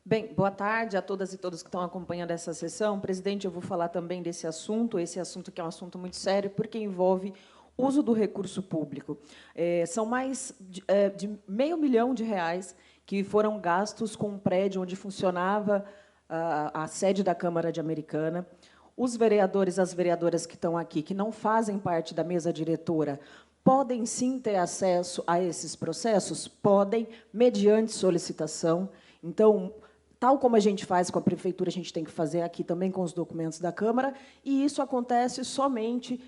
Bem, boa tarde a todas e todos que estão acompanhando essa sessão. Presidente, eu vou falar também desse assunto, esse assunto que é um assunto muito sério, porque envolve uso do recurso público. São mais de R$500 milhão que foram gastos com um prédio onde funcionava a sede da Câmara de Americana. Os vereadores, as vereadoras que estão aqui, que não fazem parte da mesa diretora, podem sim ter acesso a esses processos? Podem, mediante solicitação. Então, tal como a gente faz com a prefeitura, a gente tem que fazer aqui também com os documentos da Câmara, e isso acontece somente,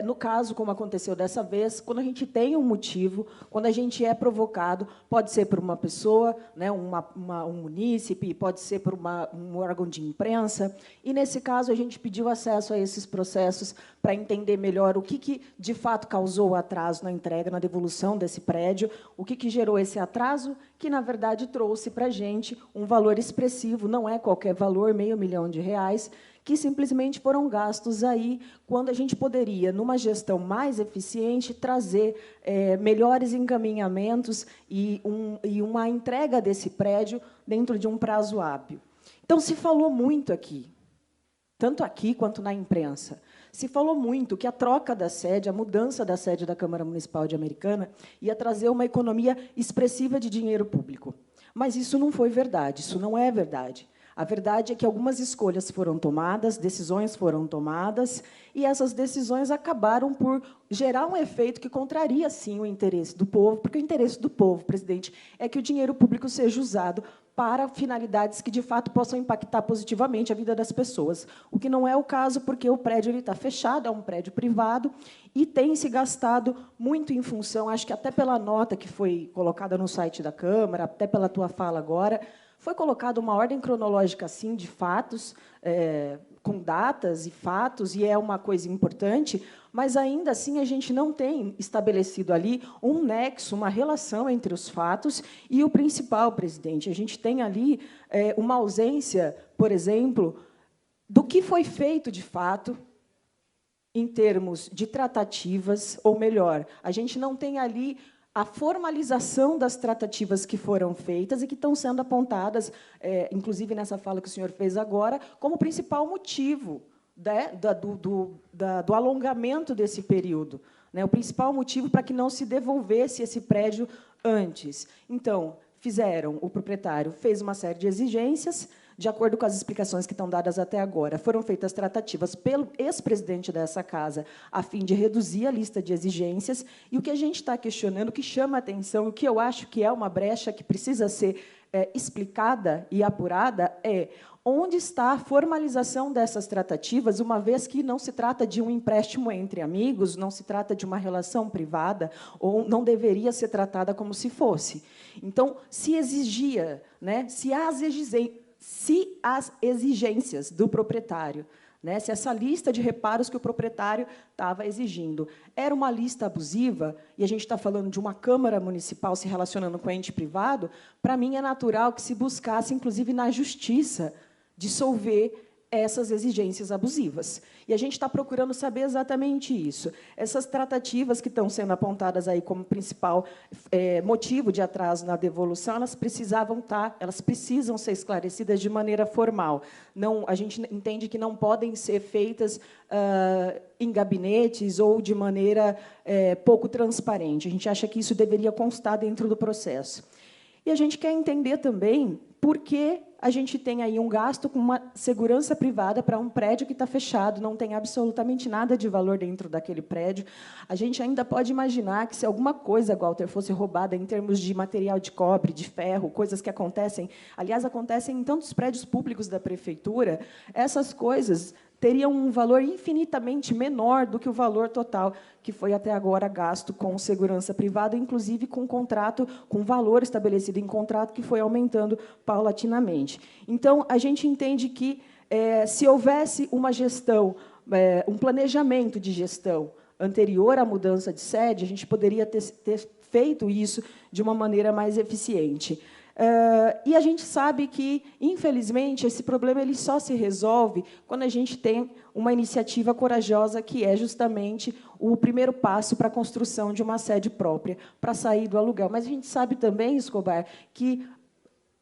no caso, como aconteceu dessa vez, quando a gente tem um motivo, quando a gente é provocado, pode ser por uma pessoa, né, um munícipe, pode ser por um órgão de imprensa, e, nesse caso, a gente pediu acesso a esses processos para entender melhor o que, de fato, causou o atraso na entrega, na devolução desse prédio, o que gerou esse atraso, que, na verdade, trouxe para a gente um valor expressivo, não é qualquer valor, R$500 milhão, que simplesmente foram gastos aí, quando a gente poderia, numa gestão mais eficiente, trazer melhores encaminhamentos e uma entrega desse prédio dentro de um prazo hábil. Então, se falou muito aqui, tanto aqui quanto na imprensa, se falou muito que a troca da sede, a mudança da sede da Câmara Municipal de Americana, ia trazer uma economia expressiva de dinheiro público. Mas isso não foi verdade, isso não é verdade. A verdade é que algumas escolhas foram tomadas, decisões foram tomadas, e essas decisões acabaram por gerar um efeito que contraria, sim, o interesse do povo, porque o interesse do povo, presidente, é que o dinheiro público seja usado para finalidades que, de fato, possam impactar positivamente a vida das pessoas. O que não é o caso, porque o prédio está fechado, é um prédio privado, e tem se gastado muito em função, acho que até pela nota que foi colocada no site da Câmara, até pela tua fala agora, foi colocada uma ordem cronológica, sim, de fatos, com datas e fatos, e é uma coisa importante, mas, ainda assim, a gente não tem estabelecido ali um nexo, uma relação entre os fatos e o principal, presidente. A gente tem ali uma ausência, por exemplo, do que foi feito, de fato, em termos de tratativas, ou melhor, a gente não tem ali a formalização das tratativas que foram feitas e que estão sendo apontadas, inclusive nessa fala que o senhor fez agora, como principal motivo, né, do alongamento desse período, né, o principal motivo para que não se devolvesse esse prédio antes. Então, o proprietário fez uma série de exigências, de acordo com as explicações que estão dadas até agora, foram feitas tratativas pelo ex-presidente dessa casa, a fim de reduzir a lista de exigências, e o que a gente está questionando, o que chama a atenção, o que eu acho que é uma brecha que precisa ser explicada e apurada, é onde está a formalização dessas tratativas, uma vez que não se trata de um empréstimo entre amigos, não se trata de uma relação privada, ou não deveria ser tratada como se fosse. Então, se exigia, né, se as exigências do proprietário, né, se essa lista de reparos que o proprietário estava exigindo era uma lista abusiva, e a gente está falando de uma Câmara Municipal se relacionando com ente privado, para mim é natural que se buscasse, inclusive na Justiça, dissolver essas exigências abusivas. E a gente está procurando saber exatamente isso. Essas tratativas que estão sendo apontadas aí como principal motivo de atraso na devolução, elas precisam ser esclarecidas de maneira formal. Não, a gente entende que não podem ser feitas em gabinetes ou de maneira pouco transparente. A gente acha que isso deveria constar dentro do processo. E a gente quer entender também por que a gente tem aí um gasto com uma segurança privada para um prédio que está fechado, não tem absolutamente nada de valor dentro daquele prédio. A gente ainda pode imaginar que, se alguma coisa, Walter, fosse roubada em termos de material de cobre, de ferro, coisas que acontecem, aliás, acontecem em tantos prédios públicos da prefeitura, essas coisas teriam um valor infinitamente menor do que o valor total que foi até agora gasto com segurança privada, inclusive com contrato, com valor estabelecido em contrato, que foi aumentando paulatinamente. Então, a gente entende que, se houvesse uma gestão, um planejamento de gestão anterior à mudança de sede, a gente poderia ter feito isso de uma maneira mais eficiente. E a gente sabe que, infelizmente, esse problema ele só se resolve quando a gente tem uma iniciativa corajosa, que é justamente o primeiro passo para a construção de uma sede própria, para sair do aluguel. Mas a gente sabe também, Escobar, que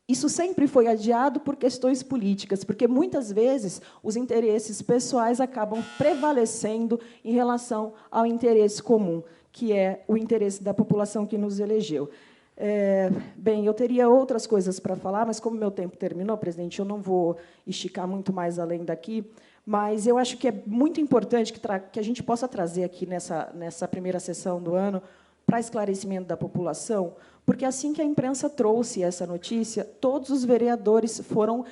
isso sempre foi adiado por questões políticas, porque, muitas vezes, os interesses pessoais acabam prevalecendo em relação ao interesse comum, que é o interesse da população que nos elegeu. Bem, eu teria outras coisas para falar, mas, como meu tempo terminou, presidente, eu não vou esticar muito mais além daqui, mas eu acho que é muito importante que a gente possa trazer aqui, nessa primeira sessão do ano, para esclarecimento da população, porque, assim que a imprensa trouxe essa notícia, todos os vereadores foram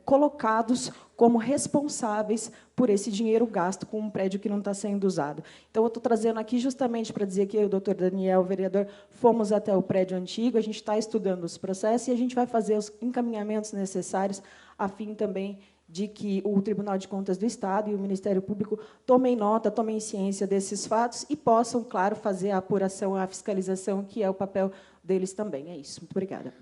colocados como responsáveis por esse dinheiro gasto com um prédio que não está sendo usado. Então, eu estou trazendo aqui justamente para dizer que eu e o doutor Daniel, o vereador, fomos até o prédio antigo, a gente está estudando os processos e a gente vai fazer os encaminhamentos necessários a fim também de que o Tribunal de Contas do Estado e o Ministério Público tomem nota, tomem ciência desses fatos e possam, claro, fazer a apuração, a fiscalização, que é o papel deles também. É isso. Muito obrigada.